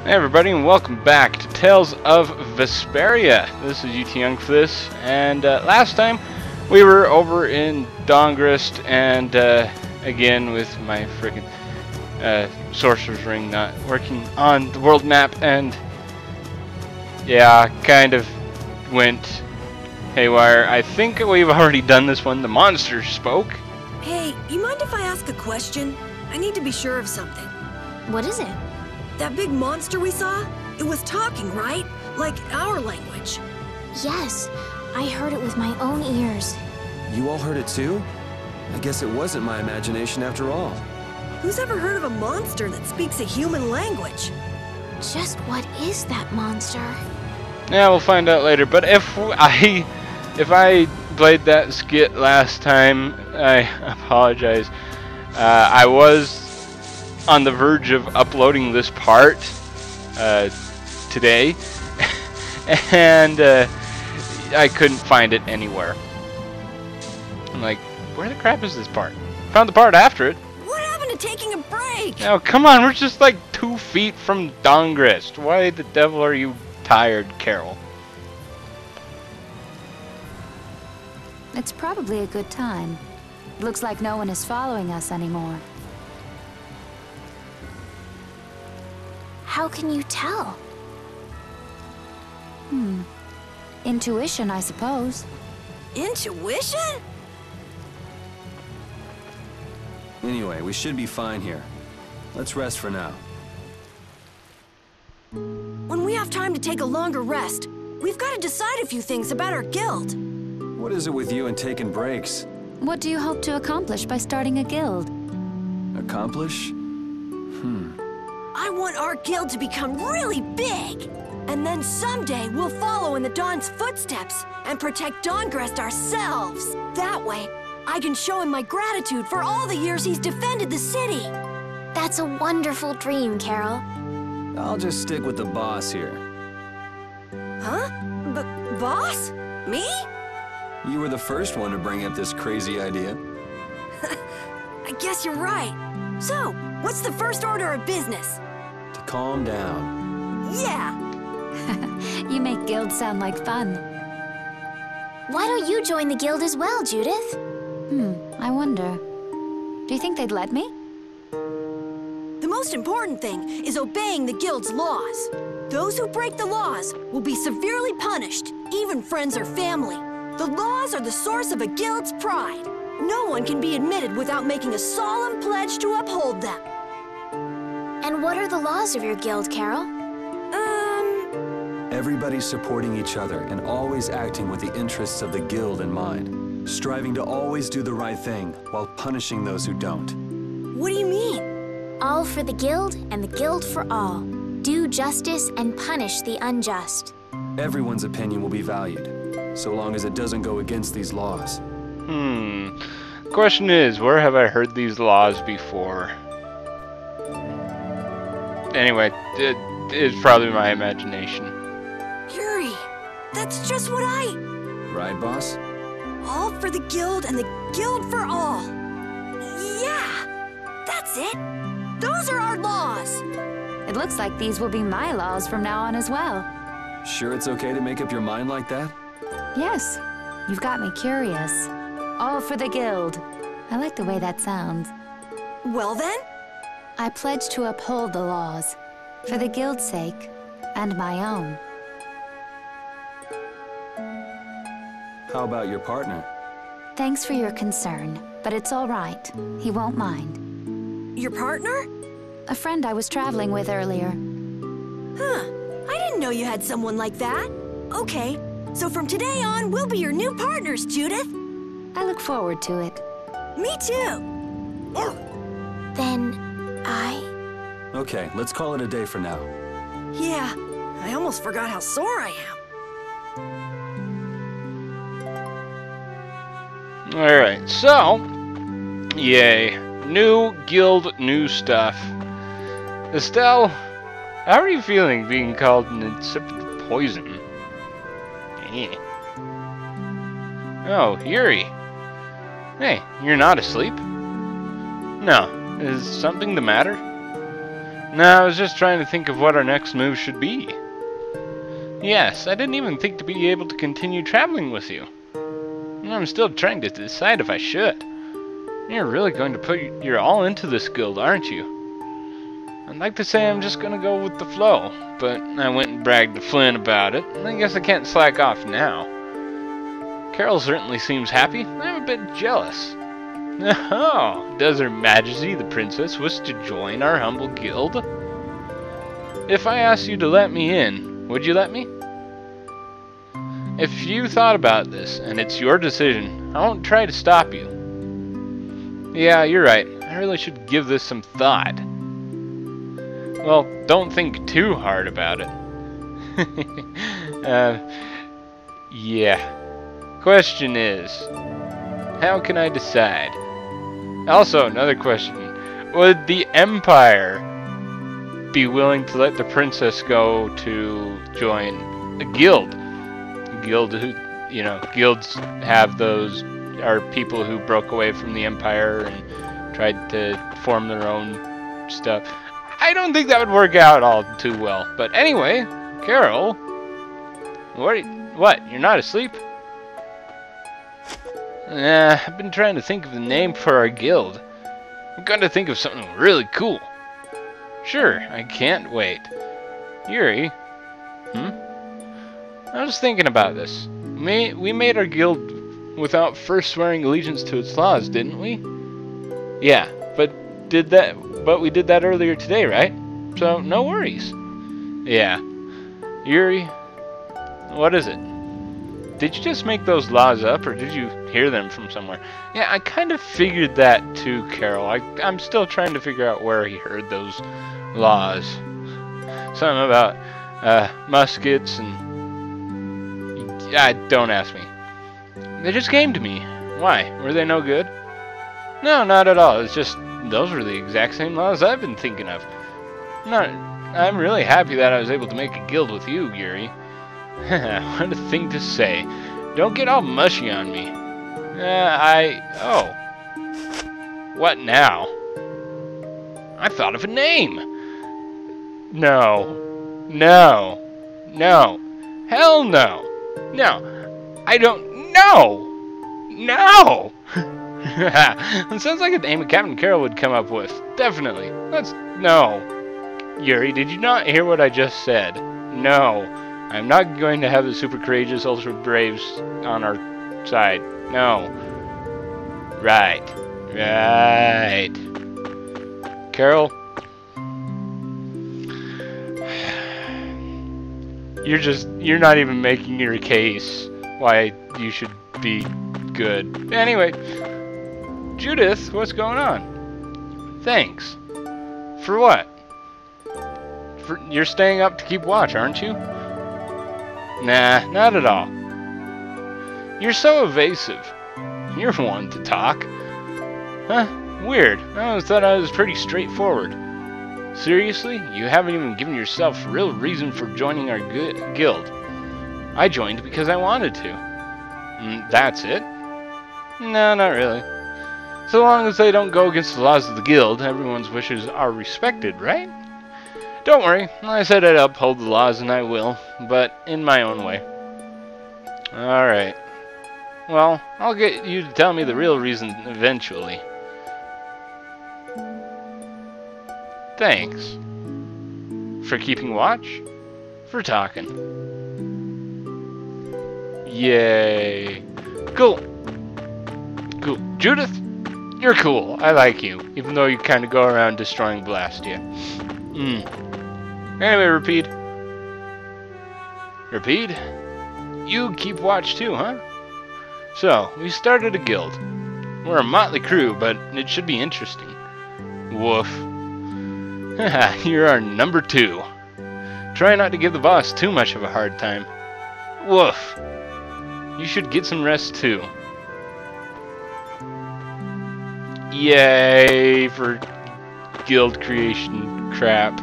Hey everybody, and welcome back to Tales of Vesperia. This is UT Young for this, and last time we were over in Dongrist, and again with my freaking sorcerer's ring not working on the world map, and yeah, kind of went haywire. I think we've already done this one. The monster spoke. Hey, you mind if I ask a question? I need to be sure of something. What is it? That big monster we saw? It was talking, right? Like our language. Yes, I heard it with my own ears. You all heard it too? I guess it wasn't my imagination after all. Who's ever heard of a monster that speaks a human language? Just what is that monster? Yeah, we'll find out later. But if I played that skit last time, I apologize. I was on the verge of uploading this part today, and I couldn't find it anywhere. I'm like, where the crap is this part? Found the part after it. What happened to taking a break? Oh, come on, we're just like 2 feet from Dongrist. Why the devil are you tired, Karol? It's probably a good time. Looks like no one is following us anymore. How can you tell? Intuition, I suppose. Intuition? Anyway, we should be fine here. Let's rest for now. When we have time to take a longer rest, we've got to decide a few things about our guild. What is it with you and taking breaks? What do you hope to accomplish by starting a guild? Accomplish? I want our guild to become really big. And then someday we'll follow in the Dawn's footsteps and protect Dongrist ourselves. That way, I can show him my gratitude for all the years he's defended the city. That's a wonderful dream, Karol. I'll just stick with the boss here. Huh? Boss? Me? You were the first one to bring up this crazy idea. I guess you're right. So, what's the first order of business? To calm down. Yeah! You make guilds sound like fun. Why don't you join the guild as well, Judith? I wonder. Do you think they'd let me? The most important thing is obeying the guild's laws. Those who break the laws will be severely punished, even friends or family. The laws are the source of a guild's pride. No one can be admitted without making a solemn pledge to uphold them. And what are the laws of your guild, Karol? Everybody's supporting each other and always acting with the interests of the guild in mind. Striving to always do the right thing while punishing those who don't. What do you mean? All for the guild and the guild for all. Do justice and punish the unjust. Everyone's opinion will be valued, so long as it doesn't go against these laws. Question is, where have I heard these laws before? Anyway, it's probably my imagination. Yuri, that's just what Right, boss? All for the guild and the guild for all. Yeah, that's it. Those are our laws. It looks like these will be my laws from now on as well. Sure it's okay to make up your mind like that? Yes, you've got me curious. All for the guild. I like the way that sounds. Well then, I pledge to uphold the laws, for the guild's sake, and my own. How about your partner? Thanks for your concern, but it's all right. He won't mind. your partner? A friend I was traveling with earlier. Huh, I didn't know you had someone like that. Okay, so from today on, we'll be your new partners, Judith. I look forward to it. Me too. Then, I... Okay, let's call it a day for now. Yeah, I almost forgot how sore I am. Alright, so, yay. New guild, new stuff. Estelle, how are you feeling being called an insipid poison? Eh. Oh, Yuri. Hey, you're not asleep? No, is something the matter? No, I was just trying to think of what our next move should be. Yes, I didn't even think to be able to continue traveling with you. I'm still trying to decide if I should. You're really going to put your all into this guild, aren't you? I'd like to say I'm just gonna go with the flow, but I went and bragged to Flynn about it, and I guess I can't slack off now. Karol certainly seems happy. I'm a bit jealous. Oh, does Her Majesty the Princess wish to join our humble guild? If I asked you to let me in, would you let me? If you thought about this, and it's your decision, I won't try to stop you. Yeah, you're right. I really should give this some thought. Well, don't think too hard about it. Yeah. Question is, how can I decide? Also, another question. Would the Empire be willing to let the princess go to join a guild? A guild who, you know, guilds have those, are people who broke away from the Empire and tried to form their own stuff. I don't think that would work out all too well. But anyway, Karol, what? You're not asleep? I've been trying to think of the name for our guild. I'm going to think of something really cool. Sure, I can't wait. Yuri? I was thinking about this. We made our guild without first swearing allegiance to its laws, didn't we? Yeah, but we did that earlier today, right? So, no worries. Yeah. Yuri, what is it? Did you just make those laws up, or did you hear them from somewhere? Yeah, I kind of figured that too, Karol. I'm still trying to figure out where he heard those laws. Something about muskets and... don't ask me. They just came to me. Why? Were they no good? No, not at all. It's just those were the exact same laws I've been thinking of. I'm really happy that I was able to make a guild with you, Yuri. What a thing to say. Don't get all mushy on me. Oh. What now? I thought of a name. No. No. No. Hell no. No. I don't know. No. It sounds like a name Captain Karol would come up with. Definitely. No. Yuri, did you not hear what I just said? No. I'm not going to have the super courageous ultra braves on our side. No. Right. Right. Karol? You're not even making your case why you should be good. Anyway, Judith, what's going on? Thanks. For what? You're staying up to keep watch, aren't you? Nah, not at all. You're so evasive. You're one to talk. Huh? Weird. I always thought I was pretty straightforward. Seriously? You haven't even given yourself a real reason for joining our guild. I joined because I wanted to. That's it? No, not really. So long as they don't go against the laws of the guild, everyone's wishes are respected, right? Don't worry, I said I'd uphold the laws and I will, but in my own way. Alright. Well, I'll get you to tell me the real reason eventually. Thanks. For keeping watch? For talking. Yay. Cool. Cool. Judith, you're cool. I like you, even though you kind of go around destroying Blastia. Anyway, Repeat. Repeat? You keep watch too, huh? So, we started a guild. We're a motley crew, but it should be interesting. Woof. You're our number 2. Try not to give the boss too much of a hard time. Woof. You should get some rest too. Yay for guild creation crap.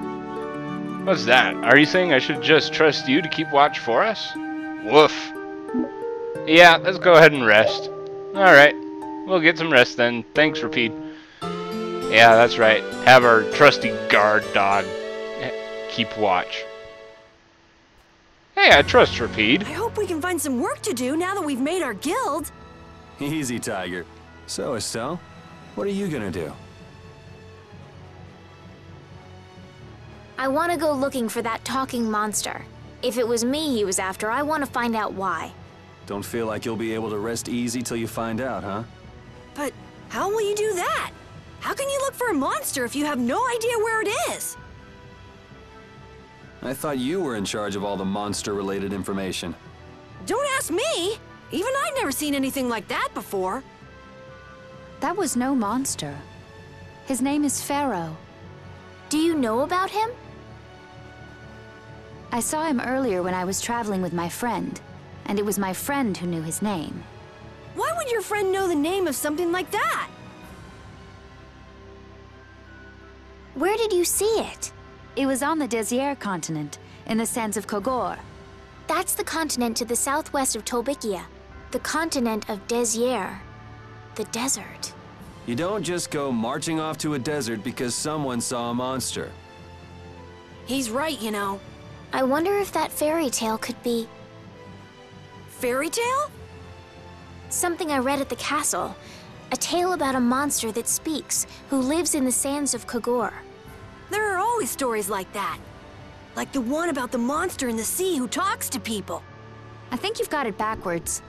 What's that? Are you saying I should just trust you to keep watch for us? Woof. Yeah, let's go ahead and rest. Alright. We'll get some rest then. Thanks, Repeat. Yeah, that's right. Have our trusty guard dog keep watch. Hey, I trust Rapide. I hope we can find some work to do now that we've made our guild. Easy, Tiger. So, Estelle, what are you gonna do? I want to go looking for that talking monster. If it was me he was after, I want to find out why. Don't feel like you'll be able to rest easy till you find out, huh? But how will you do that? How can you look for a monster if you have no idea where it is? I thought you were in charge of all the monster-related information. Don't ask me! Even I've never seen anything like that before. That was no monster. His name is Pharaoh. Do you know about him? I saw him earlier when I was traveling with my friend, and it was my friend who knew his name. Why would your friend know the name of something like that? Where did you see it? It was on the Désert continent, in the sands of Kogor. That's the continent to the southwest of Tolbikia. The continent of Désert. The desert. You don't just go marching off to a desert because someone saw a monster. He's right, you know. I wonder if that fairy tale could be Fairy tale? something I read at the castle. A tale about a monster that speaks, who lives in the sands of Kogor. There are always stories like that. Like the one about the monster in the sea who talks to people. I think you've got it backwards.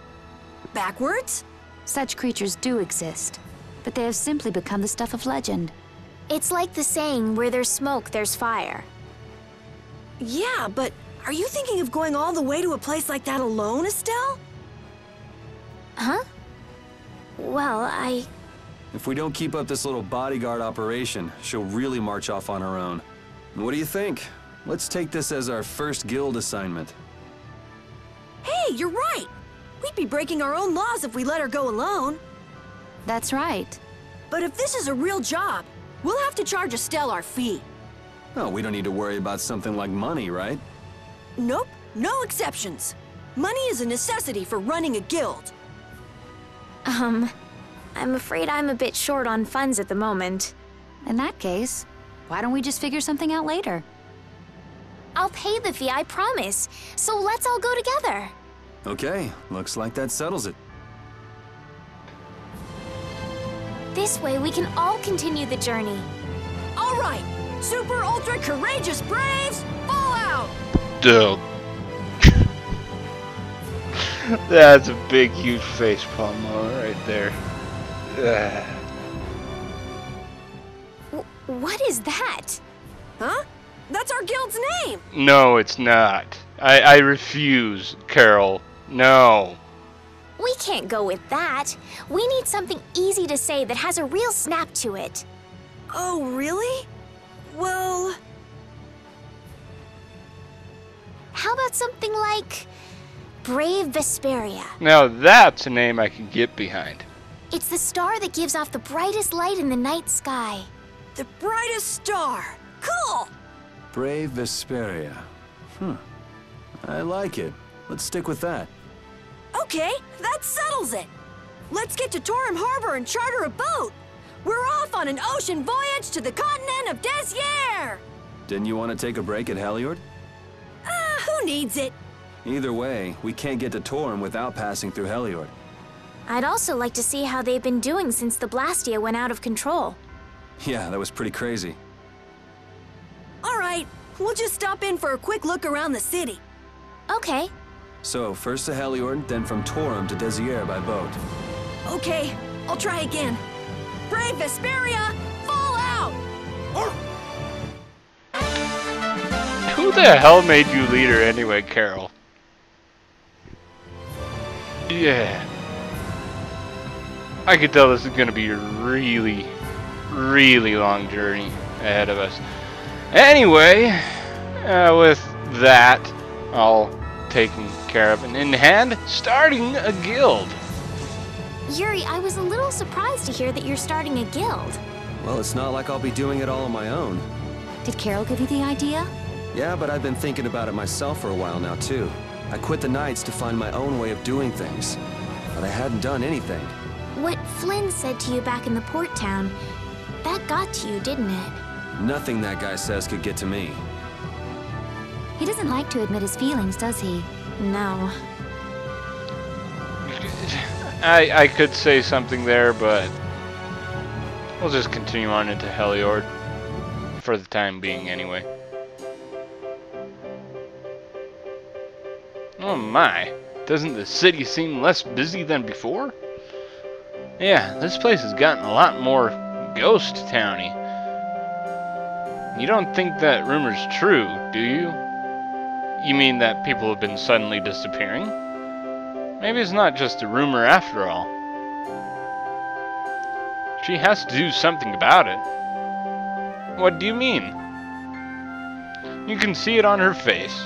Backwards? Such creatures do exist, but they have simply become the stuff of legend. It's like the saying, where there's smoke, there's fire. Yeah, but are you thinking of going all the way to a place like that alone, Estelle? Huh? Well, If we don't keep up this little bodyguard operation, she'll really march off on her own. What do you think? Let's take this as our first guild assignment. Hey, you're right! We'd be breaking our own laws if we let her go alone. That's right. But if this is a real job, we'll have to charge Estelle our fee. Oh, we don't need to worry about something like money, right? Nope, no exceptions. Money is a necessity for running a guild. I'm afraid I'm a bit short on funds at the moment. In that case, why don't we just figure something out later? I'll pay the fee, I promise. So let's all go together. Okay, looks like that settles it. This way we can all continue the journey. All right, super ultra courageous braves, fall out! Dude. That's a big, huge facepalm right there. Ugh. What is that? Huh? That's our guild's name! No, it's not. I refuse, Karol. No. We can't go with that. We need something easy to say that has a real snap to it. Oh, really? Well... How about something like Brave Vesperia? Now that's a name I can get behind. It's the star that gives off the brightest light in the night sky. The brightest star! Cool! Brave Vesperia. I like it. Let's stick with that. Okay, that settles it. Let's get to Torum Harbor and charter a boat. We're off on an ocean voyage to the continent of Désert! Didn't you want to take a break at Heliord? Who needs it? Either way, we can't get to Torum without passing through Heliord. I'd also like to see how they've been doing since the Blastia went out of control. Yeah, that was pretty crazy. All right, we'll just stop in for a quick look around the city. Okay. So, first to Heliord, then from Torum to Désert by boat. Okay, I'll try again. Brave Vesperia, fall out! Who the hell made you leader anyway, Karol? Yeah. I could tell this is going to be a really, really long journey ahead of us. Anyway, with that all taken care of and in hand, starting a guild. Yuri, I was a little surprised to hear that you're starting a guild. Well, it's not like I'll be doing it all on my own. Did Karol give you the idea? Yeah, but I've been thinking about it myself for a while now, too. I quit the Knights to find my own way of doing things. But I hadn't done anything. What Flynn said to you back in the port town, That got to you, didn't it? Nothing that guy says could get to me. He doesn't like to admit his feelings, does he? No. I could say something there, but we'll just continue on into Heliord. For the time being, anyway. Oh my. Doesn't the city seem less busy than before? Yeah, this place has gotten a lot more ghost towny. You don't think that rumor's true, do you? You mean that people have been suddenly disappearing? Maybe it's not just a rumor after all. She has to do something about it. What do you mean? You can see it on her face.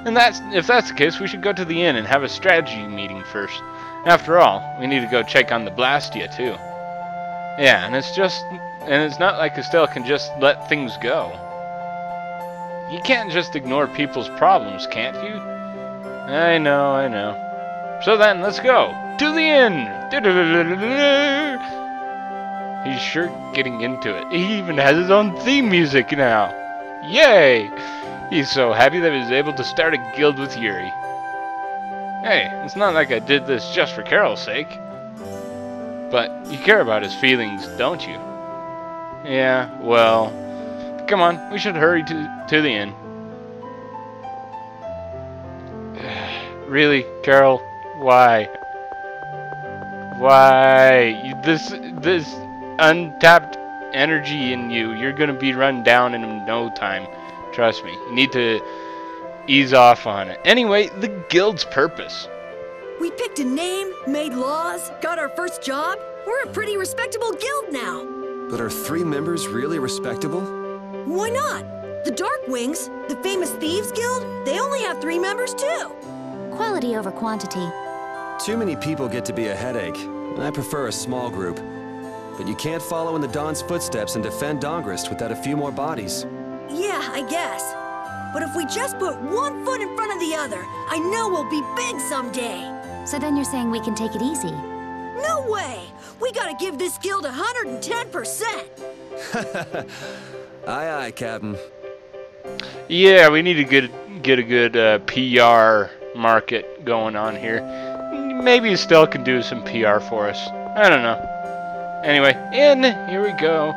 And if that's the case, we should go to the inn and have a strategy meeting first. After all, we need to go check on the Blastia too. Yeah, and it's not like Estelle can just let things go. You can't just ignore people's problems, can't you? I know. So then, let's go to the inn. He's sure getting into it. He even has his own theme music now. Yay! He's so happy that he was able to start a guild with Yuri. Hey, it's not like I did this just for Karol's sake. But you care about his feelings, don't you? Yeah, well... Come on, we should hurry to the inn. Really, Karol? Why? Why? This untapped energy in you, you're gonna be run down in no time. Trust me. You need to ease off on it. Anyway, the guild's purpose. We picked a name, made laws, got our first job. We're a pretty respectable guild now. But are 3 members really respectable? Why not? The Dark Wings, the famous thieves guild, they only have 3 members too. Quality over quantity. Too many people get to be a headache. I prefer a small group. But you can't follow in the Dawn's footsteps and defend Dongrist without a few more bodies. Yeah, I guess. But if we just put one foot in front of the other, I know we'll be big someday. So then you're saying we can take it easy? No way! We gotta give this guild 110%! Aye, aye, Captain. Yeah, we need to get a good PR market going on here. Maybe Estelle can do some PR for us. I don't know. Anyway, here we go.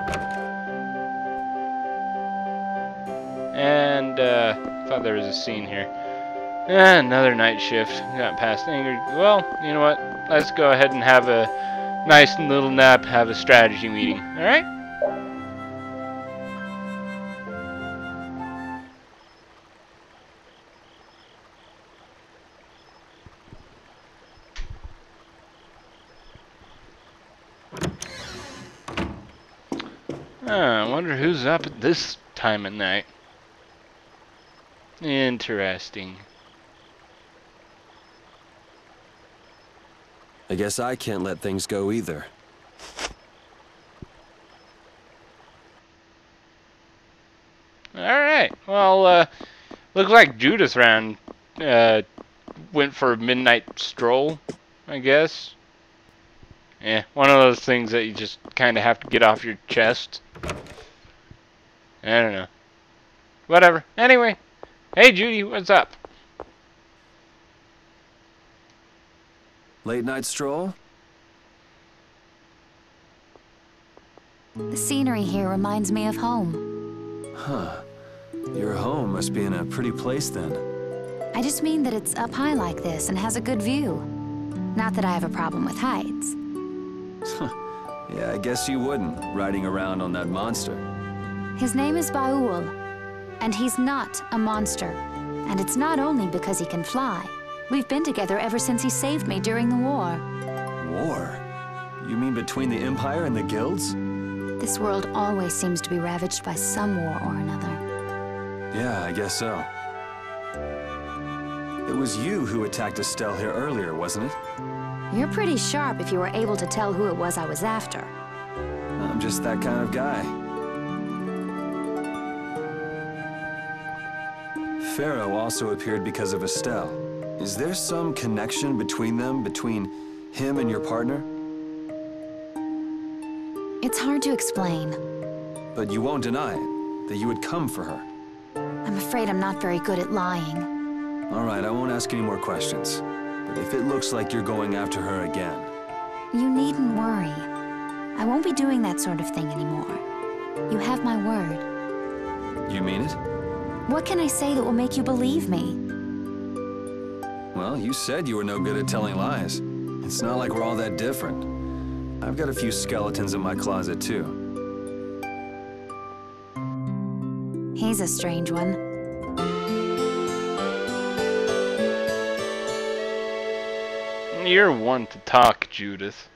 And, thought there was a scene here. Another night shift. Got past anger. Well, you know what? Let's go ahead and have a nice little nap, have a strategy meeting. Alright? I wonder who's up at this time of night. Interesting. I guess I can't let things go either. Alright, well, looks like Judith went for a midnight stroll, I guess. Yeah, one of those things that you just kind of have to get off your chest. I don't know. Whatever. Anyway. Hey, Judy, what's up? Late night stroll? The scenery here reminds me of home. Huh. Your home must be in a pretty place then. I just mean that it's up high like this and has a good view. Not that I have a problem with heights. Yeah, I guess you wouldn't, riding around on that monster. His name is Baul, and he's not a monster. And it's not only because he can fly. We've been together ever since he saved me during the war. War? You mean between the Empire and the guilds? This world always seems to be ravaged by some war or another. Yeah, I guess so. It was you who attacked Estelle here earlier, wasn't it? You're pretty sharp if you were able to tell who it was I was after. I'm just that kind of guy. Pharaoh also appeared because of Estelle. Is there some connection between them, between him and your partner? It's hard to explain. But you won't deny it, that you would come for her. I'm afraid I'm not very good at lying. All right, I won't ask any more questions. But if it looks like you're going after her again... You needn't worry. I won't be doing that sort of thing anymore. You have my word. You mean it? What can I say that will make you believe me? Well, you said you were no good at telling lies. It's not like we're all that different. I've got a few skeletons in my closet, too. He's a strange one. You're one to talk, Judith.